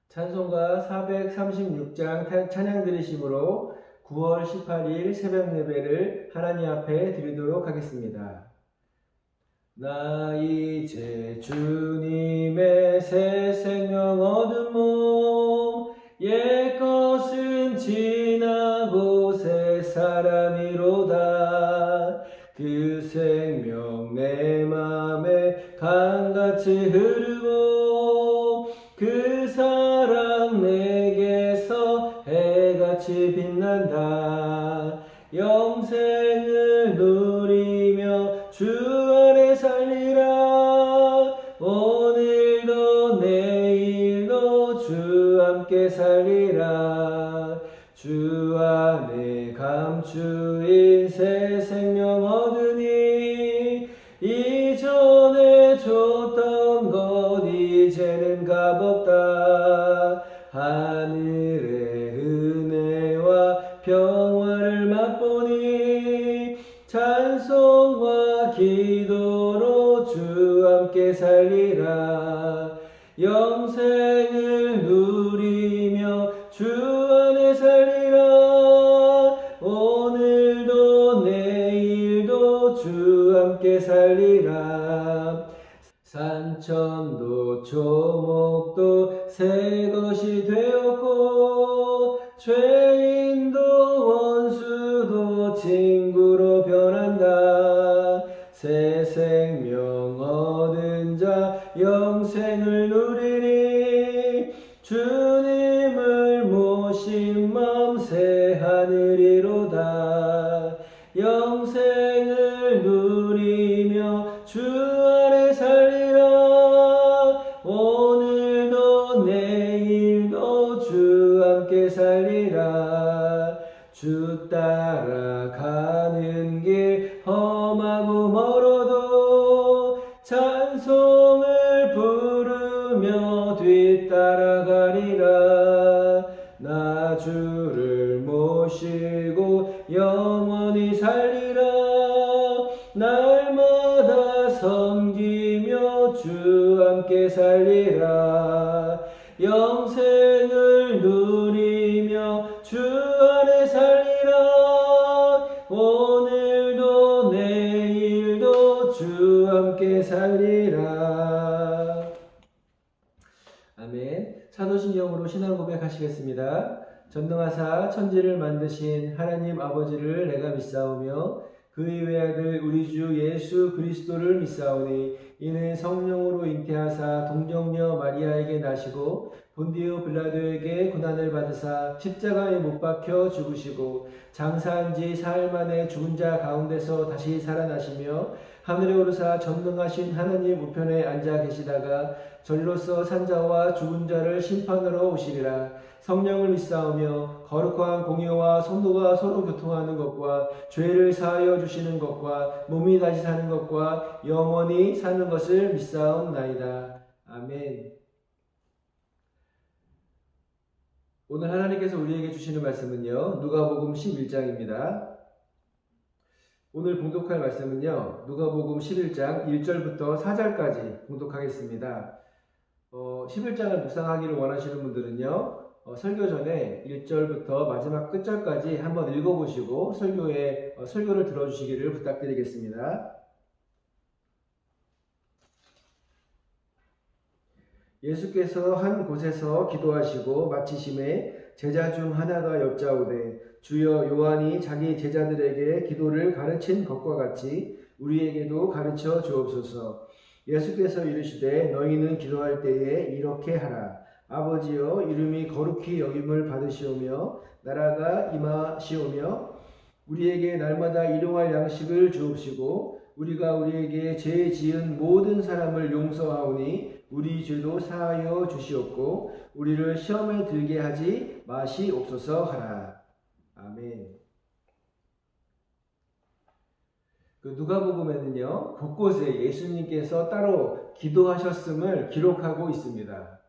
찬송가 436장 찬양 드리심으로 9월 18일 새벽 예배를 하나님 앞에 드리도록 하겠습니다. 나 이제 주님의 새 생명 얻은 몸, 옛것은 지나고 새 사람이로다. 그 생명 내 맘에 강같이 흐르고 그 사랑 내게서 해같이 빛난다. 영생을 누리며 주 안에 살리라. 오늘도 내일도 주 함께 살리라. 주 안에 감추인 새 생명 얻으니 이전에 줬던 것 이제는 값없다. 하늘의 은혜와 평화를 맛보니 찬송과 기도로 주 함께 살리라. 영생을 누리며 주 안에 살리라. 오늘도 내일도 주 함께 살리라. 산천도 초목도 새 것이 되었고 죄인도 원수도 친구로 변한다. 새 생명 얻은 자 영생을 누리니 주님을 모신 맘 새 하늘이로다. 영생을 누리며 주 안에 살리라. 오늘도 내일도 주 함께 살리라. 주 따라가는 길 험하고 멀어도 찬송을 부르며 뒤따라가리라. 나 주를 모시고 영원히 살리라. 날마다 섬기며 주 함께 살리라. 영생을 누리며 주 안에 살리라. 오늘도 내일도 주 함께 살리라. 아멘. 사도신경으로 신앙 고백하시겠습니다. 전능하사 천지를 만드신 하나님 아버지를 내가 믿사오며 그의 외아들 우리 주 예수 그리스도를 믿사오니 이는 성령으로 잉태하사 동정녀 마리아에게 나시고 본디오 빌라도에게 고난을 받으사 십자가에 못 박혀 죽으시고 장사한 지 사흘 만에 죽은 자 가운데서 다시 살아나시며 하늘에 오르사 전능하신 하나님 우편에 앉아 계시다가 전로서 산자와 죽은 자를 심판하러 오시리라. 성령을 믿사오며 거룩한 공의와 성도가 서로 교통하는 것과 죄를 사하여 주시는 것과 몸이 다시 사는 것과 영원히 사는 것을 믿사옵나이다. 아멘. 오늘 하나님께서 우리에게 주시는 말씀은요, 누가복음 11장입니다. 오늘 봉독할 말씀은요, 누가복음 11장 1절부터 4절까지 봉독하겠습니다. 11장을 묵상하기를 원하시는 분들은요, 설교 전에 1절부터 마지막 끝절까지 한번 읽어보시고 설교를 들어주시기를 부탁드리겠습니다. 예수께서 한 곳에서 기도하시고 마치심에 제자 중 하나가 여짜오되 주여 요한이 자기 제자들에게 기도를 가르친 것과 같이 우리에게도 가르쳐 주옵소서. 예수께서 이르시되 너희는 기도할 때에 이렇게 하라. 아버지여 이름이 거룩히 여김을 받으시오며 나라가 임하시오며 우리에게 날마다 일용할 양식을 주옵시고 우리가 우리에게 죄 지은 모든 사람을 용서하오니 우리 죄도 사하여 주시옵고 우리를 시험에 들게 하지 마시옵소서 하라. 아멘. 누가복음에는요, 곳곳에 예수님께서 따로 기도하셨음을 기록하고 있습니다.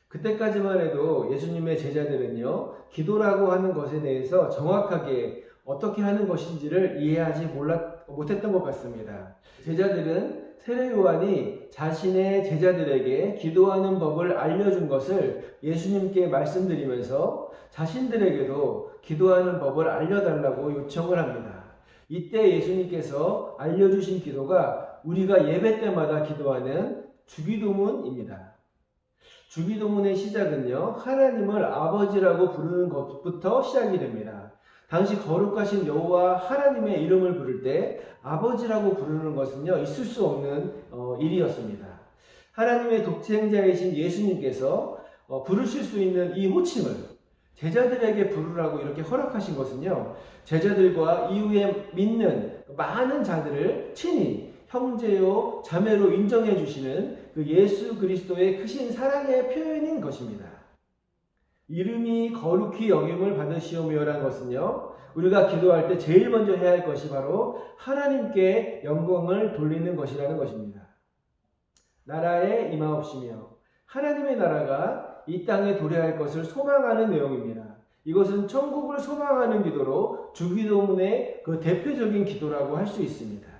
그때까지만 해도 예수님의 제자들은요, 기도라고 하는 것에 대해서 정확하게 어떻게 하는 것인지를 이해하지 못했던 것 같습니다. 제자들은 세례 요한이 자신의 제자들에게 기도하는 법을 알려준 것을 예수님께 말씀드리면서 자신들에게도 기도하는 법을 알려달라고 요청을 합니다. 이때 예수님께서 알려주신 기도가 우리가 예배 때마다 기도하는 주기도문입니다. 주기도문의 시작은요, 하나님을 아버지라고 부르는 것부터 시작이 됩니다. 당시 거룩하신 여호와 하나님의 이름을 부를 때 아버지라고 부르는 것은요, 있을 수 없는 일이었습니다. 하나님의 독생자이신 예수님께서 부르실 수 있는 이 호칭을 제자들에게 부르라고 이렇게 허락하신 것은요, 제자들과 이후에 믿는 많은 자들을 친히 형제요 자매로 인정해 주시는 그 예수 그리스도의 크신 사랑의 표현인 것입니다. 이름이 거룩히 여김을 받으시오며라는 것은요, 우리가 기도할 때 제일 먼저 해야 할 것이 바로 하나님께 영광을 돌리는 것이라는 것입니다. 나라에 임하옵시며 하나님의 나라가 이 땅에 도래할 것을 소망하는 내용입니다. 이것은 천국을 소망하는 기도로 주기도문의 그 대표적인 기도라고 할 수 있습니다.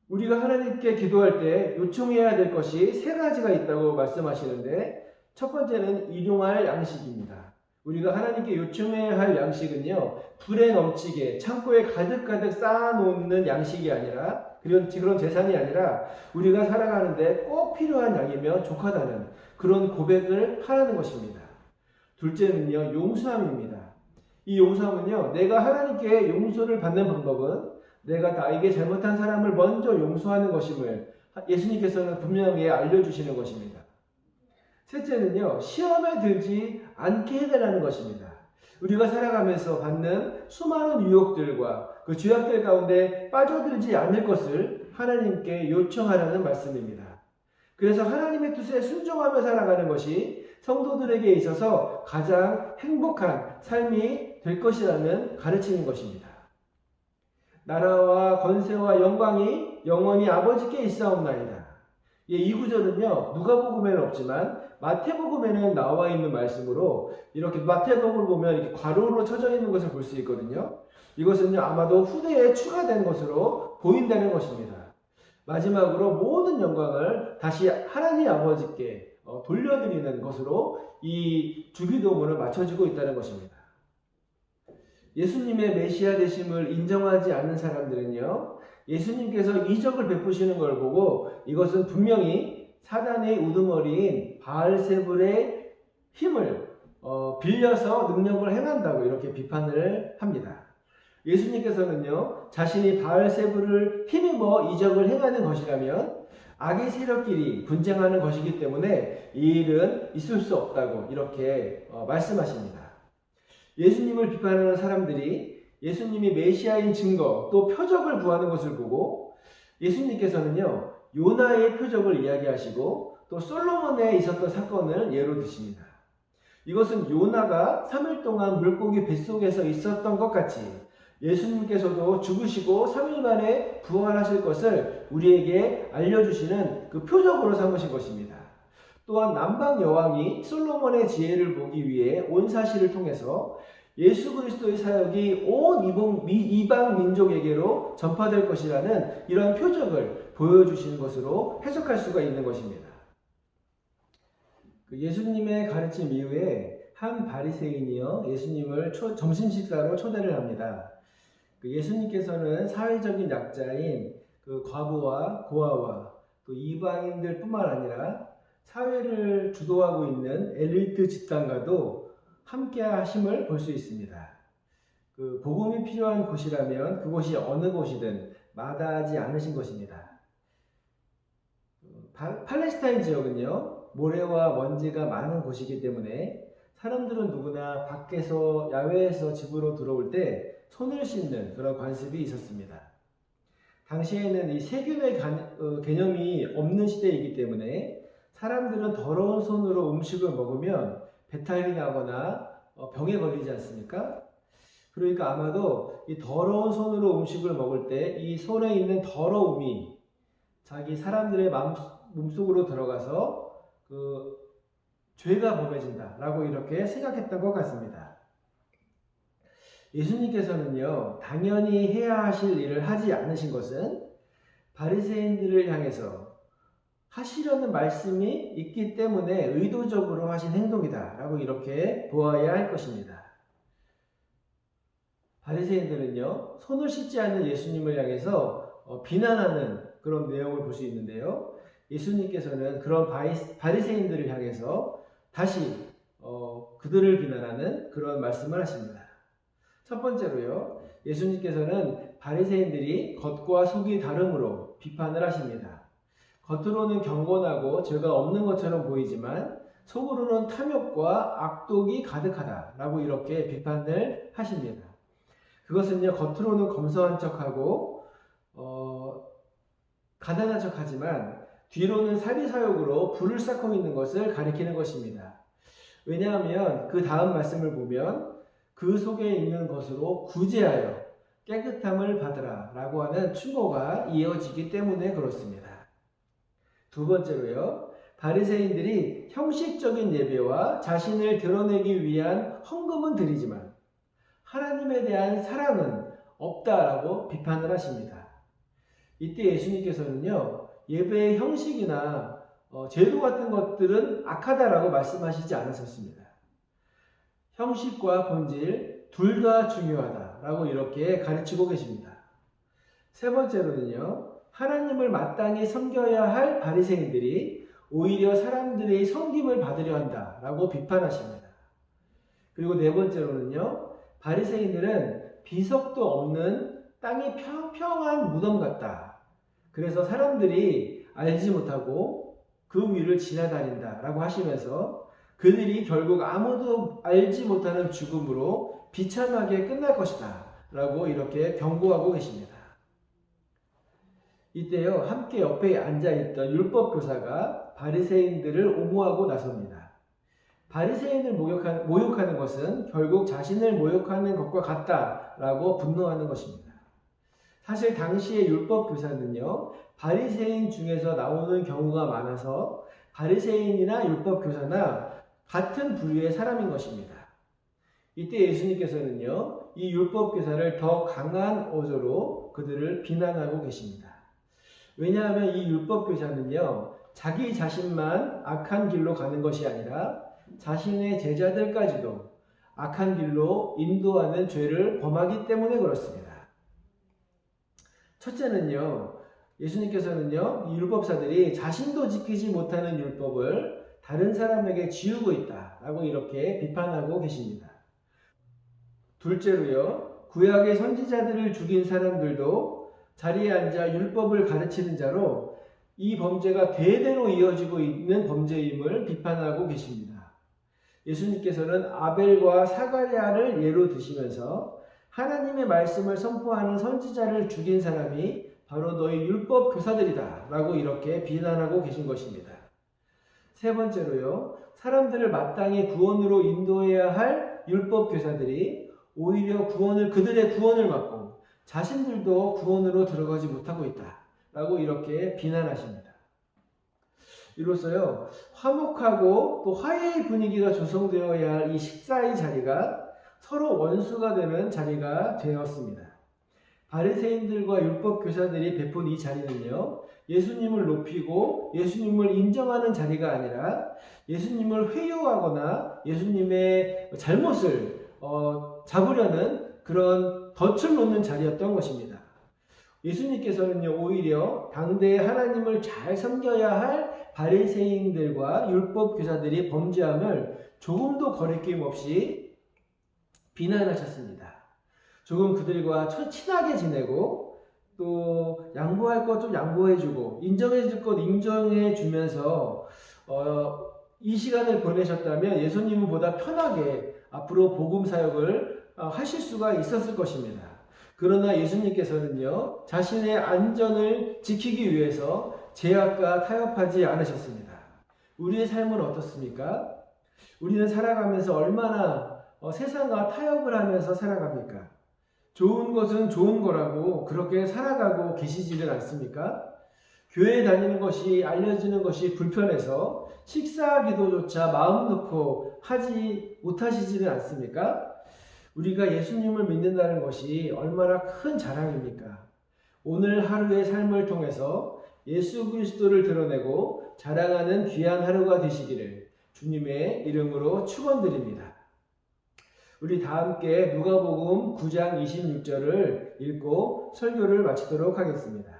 우리가 하나님께 기도할 때 요청해야 될 것이 세 가지가 있다고 말씀하시는데, 첫 번째는 일용할 양식입니다. 우리가 하나님께 요청해야 할 양식은요, 불에 넘치게 창고에 가득가득 쌓아놓는 양식이 아니라, 그런 재산이 아니라 우리가 살아가는데 꼭 필요한 양이면 족하다는 그런 고백을 하라는 것입니다. 둘째는요, 용서함입니다. 이 용서함은요, 내가 하나님께 용서를 받는 방법은 내가 나에게 잘못한 사람을 먼저 용서하는 것임을 예수님께서는 분명히 알려주시는 것입니다. 셋째는요, 시험에 들지 않게 해달라는 것입니다. 우리가 살아가면서 받는 수많은 유혹들과 그 죄악들 가운데 빠져들지 않을 것을 하나님께 요청하라는 말씀입니다. 그래서 하나님의 뜻에 순종하며 살아가는 것이 성도들에게 있어서 가장 행복한 삶이 될 것이라는 가르침인 것입니다. 나라와 권세와 영광이 영원히 아버지께 있사옵나이다. 이 구절은요, 누가복음에는 없지만 마태복음에는 나와 있는 말씀으로, 이렇게 마태복음을 보면 이렇게 괄호로 쳐져 있는 것을 볼 수 있거든요. 이것은요, 아마도 후대에 추가된 것으로 보인다는 것입니다. 마지막으로 모든 영광을 다시 하나님 아버지께 돌려드리는 것으로 이 주기도문을 맞춰지고 있다는 것입니다. 예수님의 메시아 되심을 인정하지 않는 사람들은요, 예수님께서 이적을 베푸시는 걸 보고 이것은 분명히 사단의 우두머리인 바알세불의 힘을 빌려서 능력을 행한다고 이렇게 비판을 합니다. 예수님께서는요, 자신이 바알세불을 힘입어 이적을 행하는 것이라면 악의 세력끼리 분쟁하는 것이기 때문에 이 일은 있을 수 없다고 이렇게 말씀하십니다. 예수님을 비판하는 사람들이 예수님이 메시아인 증거 또 표적을 구하는 것을 보고 예수님께서는요, 요나의 표적을 이야기하시고 또 솔로몬에 있었던 사건을 예로 드십니다. 이것은 요나가 3일 동안 물고기 뱃속에서 있었던 것 같이 예수님께서도 죽으시고 3일 만에 부활하실 것을 우리에게 알려주시는 그 표적으로 삼으신 것입니다. 또한 남방 여왕이 솔로몬의 지혜를 보기 위해 온 사실을 통해서 예수 그리스도의 사역이 온 이방 민족에게로 전파될 것이라는 이런 표적을 보여주시는 것으로 해석할 수가 있는 것입니다. 예수님의 가르침 이후에 한 바리새인이요, 예수님을 점심 식사로 초대를 합니다. 예수님께서는 사회적인 약자인 그 과부와 고아와 또 이방인들뿐만 아니라 사회를 주도하고 있는 엘리트 집단과도 함께 하심을 볼 수 있습니다. 그 복음이 필요한 곳이라면 그곳이 어느 곳이든 마다하지 않으신 것입니다. 팔레스타인 지역은요, 모래와 먼지가 많은 곳이기 때문에 사람들은 누구나 밖에서 야외에서 집으로 들어올 때 손을 씻는 그런 관습이 있었습니다. 당시에는 이 세균의 개념이 없는 시대이기 때문에 사람들은 더러운 손으로 음식을 먹으면 배탈이 나거나 병에 걸리지 않습니까? 그러니까 아마도 이 더러운 손으로 음식을 먹을 때 이 손에 있는 더러움이 자기 사람들의 몸속으로 들어가서 그 죄가 범해진다라고 이렇게 생각했던 것 같습니다. 예수님께서는요, 당연히 해야 하실 일을 하지 않으신 것은 바리새인들을 향해서 하시려는 말씀이 있기 때문에 의도적으로 하신 행동이다 라고 이렇게 보아야 할 것입니다. 바리새인들은요, 손을 씻지 않는 예수님을 향해서 비난하는 그런 내용을 볼 수 있는데요. 예수님께서는 그런 바리새인들을 향해서 다시 그들을 비난하는 그런 말씀을 하십니다. 첫 번째로요, 예수님께서는 바리새인들이 겉과 속이 다름으로 비판을 하십니다. 겉으로는 경건하고 죄가 없는 것처럼 보이지만 속으로는 탐욕과 악독이 가득하다라고 이렇게 비판을 하십니다. 그것은요, 겉으로는 검소한 척하고 가난한 척하지만 뒤로는 사리사욕으로 불을 쌓고 있는 것을 가리키는 것입니다. 왜냐하면 그 다음 말씀을 보면 그 속에 있는 것으로 구제하여 깨끗함을 받으라 라고 하는 충고가 이어지기 때문에 그렇습니다. 두 번째로요, 바리새인들이 형식적인 예배와 자신을 드러내기 위한 헌금은 드리지만 하나님에 대한 사랑은 없다라고 비판을 하십니다. 이때 예수님께서는요, 예배의 형식이나 제도 같은 것들은 악하다라고 말씀하시지 않으셨습니다. 형식과 본질 둘 다 중요하다라고 이렇게 가르치고 계십니다. 세 번째로는요, 하나님을 마땅히 섬겨야 할 바리새인들이 오히려 사람들의 섬김을 받으려 한다라고 비판하십니다. 그리고 네 번째로는요, 바리새인들은 비석도 없는 땅이 평평한 무덤 같다. 그래서 사람들이 알지 못하고 그 위를 지나다닌다라고 하시면서 그들이 결국 아무도 알지 못하는 죽음으로 비참하게 끝날 것이다 라고 이렇게 경고하고 계십니다. 이때요, 함께 옆에 앉아있던 율법교사가 바리새인들을 옹호하고 나섭니다. 바리새인을 모욕하는 것은 결국 자신을 모욕하는 것과 같다라고 분노하는 것입니다. 사실 당시의 율법교사는요, 바리새인 중에서 나오는 경우가 많아서 바리새인이나 율법교사나 같은 부류의 사람인 것입니다. 이때 예수님께서는요, 이 율법교사를 더 강한 어조로 그들을 비난하고 계십니다. 왜냐하면 이 율법교사는요, 자기 자신만 악한 길로 가는 것이 아니라 자신의 제자들까지도 악한 길로 인도하는 죄를 범하기 때문에 그렇습니다. 첫째는요, 예수님께서는요, 이 율법사들이 자신도 지키지 못하는 율법을 다른 사람에게 지우고 있다라고 이렇게 비판하고 계십니다. 둘째로요, 구약의 선지자들을 죽인 사람들도 자리에 앉아 율법을 가르치는 자로 이 범죄가 대대로 이어지고 있는 범죄임을 비판하고 계십니다. 예수님께서는 아벨과 사가랴를 예로 드시면서 하나님의 말씀을 선포하는 선지자를 죽인 사람이 바로 너희 율법 교사들이다 라고 이렇게 비난하고 계신 것입니다. 세 번째로요, 사람들을 마땅히 구원으로 인도해야 할 율법 교사들이 오히려 그들의 구원을 막고 자신들도 구원으로 들어가지 못하고 있다 라고 이렇게 비난하십니다. 이로써요, 화목하고 또 화해의 분위기가 조성되어야 할 이 식사의 자리가 서로 원수가 되는 자리가 되었습니다. 바리새인들과 율법 교사들이 베푼 이 자리는요, 예수님을 높이고 예수님을 인정하는 자리가 아니라 예수님을 회유하거나 예수님의 잘못을 잡으려는 그런 덫을 놓는 자리였던 것입니다. 예수님께서는요, 오히려 당대의 하나님을 잘 섬겨야 할 바리새인들과 율법 교사들이 범죄함을 조금도 거리낌 없이 비난하셨습니다. 조금 그들과 친하게 지내고 또 양보할 것 좀 양보해주고 인정해줄 것 인정해주면서 이 시간을 보내셨다면 예수님은 보다 편하게 앞으로 복음 사역을 하실 수가 있었을 것입니다. 그러나 예수님께서는요, 자신의 안전을 지키기 위해서 제약과 타협하지 않으셨습니다. 우리의 삶은 어떻습니까? 우리는 살아가면서 얼마나 세상과 타협을 하면서 살아갑니까? 좋은 것은 좋은 거라고 그렇게 살아가고 계시지는 않습니까? 교회에 다니는 것이 알려지는 것이 불편해서 식사기도조차 마음 놓고 하지 못하시지는 않습니까? 우리가 예수님을 믿는다는 것이 얼마나 큰 자랑입니까? 오늘 하루의 삶을 통해서 예수 그리스도를 드러내고 자랑하는 귀한 하루가 되시기를 주님의 이름으로 축원드립니다. 우리 다 함께 누가복음 9장 26절을 읽고 설교를 마치도록 하겠습니다.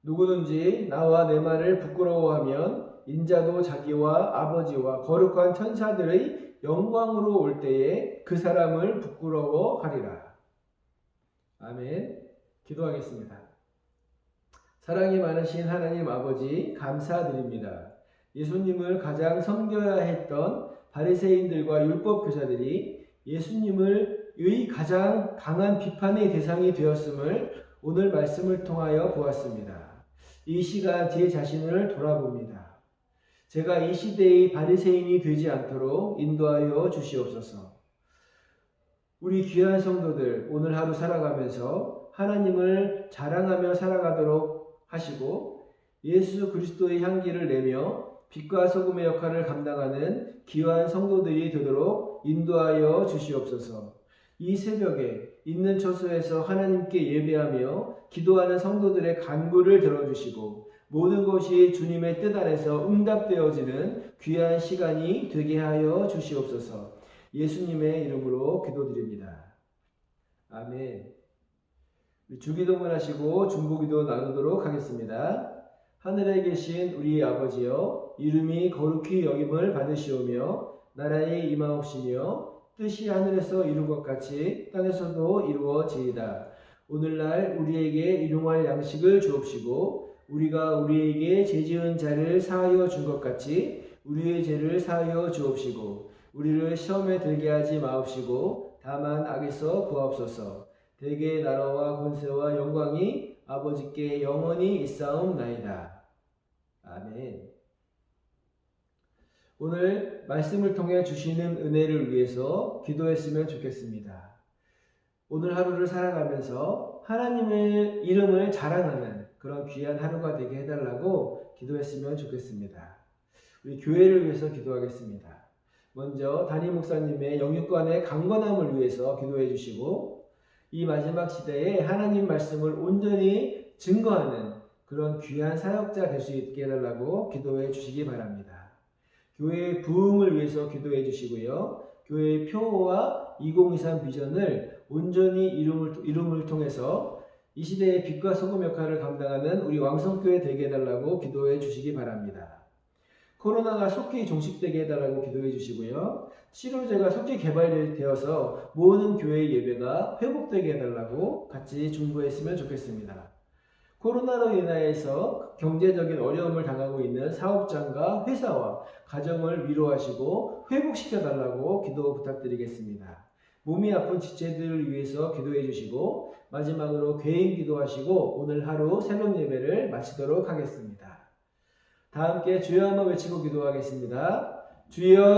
누구든지 나와 내 말을 부끄러워하면 인자도 자기와 아버지와 거룩한 천사들의 영광으로 올 때에 그 사람을 부끄러워하리라. 아멘. 기도하겠습니다. 사랑이 많으신 하나님 아버지 감사드립니다. 예수님을 가장 섬겨야 했던 바리새인들과 율법 교사들이 예수님의 가장 강한 비판의 대상이 되었음을 오늘 말씀을 통하여 보았습니다. 이 시간 제 자신을 돌아봅니다. 제가 이 시대의 바리새인이 되지 않도록 인도하여 주시옵소서. 우리 귀한 성도들 오늘 하루 살아가면서 하나님을 자랑하며 살아가도록 하시고 예수 그리스도의 향기를 내며 빛과 소금의 역할을 감당하는 귀한 성도들이 되도록 인도하여 주시옵소서. 이 새벽에 있는 처소에서 하나님께 예배하며 기도하는 성도들의 간구를 들어주시고 모든 것이 주님의 뜻 안에서 응답되어지는 귀한 시간이 되게 하여 주시옵소서. 예수님의 이름으로 기도드립니다. 아멘. 주기도문 하시고 중보기도 나누도록 하겠습니다. 하늘에 계신 우리 아버지여, 이름이 거룩히 여김을 받으시오며 나라의 임하옵시며 뜻이 하늘에서 이룬 것 같이 땅에서도 이루어지이다. 오늘날 우리에게 일용할 양식을 주옵시고 우리가 우리에게 죄지은 자를 사하여 준 것 같이 우리의 죄를 사하여 주옵시고 우리를 시험에 들게 하지 마옵시고 다만 악에서 구하옵소서. 대개 나라와 권세와 영광이 아버지께 영원히 있사옵나이다. 아멘. 오늘 말씀을 통해 주시는 은혜를 위해서 기도했으면 좋겠습니다. 오늘 하루를 살아가면서 하나님의 이름을 자랑하는 그런 귀한 하루가 되게 해달라고 기도했으면 좋겠습니다. 우리 교회를 위해서 기도하겠습니다. 먼저 담임 목사님의 영육간의 강건함을 위해서 기도해 주시고 이 마지막 시대에 하나님 말씀을 온전히 증거하는 그런 귀한 사역자 될 수 있게 해달라고 기도해 주시기 바랍니다. 교회의 부흥을 위해서 기도해 주시고요. 교회의 표어와 2023 비전을 온전히 이룸을 통해서 이 시대의 빛과 소금 역할을 감당하는 우리 왕성교회 되게 해달라고 기도해 주시기 바랍니다. 코로나가 속히 종식되게 해달라고 기도해 주시고요. 치료제가 속히 개발되어서 모든 교회 예배가 회복되게 해달라고 같이 중보했으면 좋겠습니다. 코로나로 인하여서 경제적인 어려움을 당하고 있는 사업장과 회사와 가정을 위로하시고 회복시켜달라고 기도 부탁드리겠습니다. 몸이 아픈 지체들을 위해서 기도해 주시고 마지막으로 개인 기도하시고 오늘 하루 새벽 예배를 마치도록 하겠습니다. 다 함께 주여 한번 외치고 기도하겠습니다. 주여!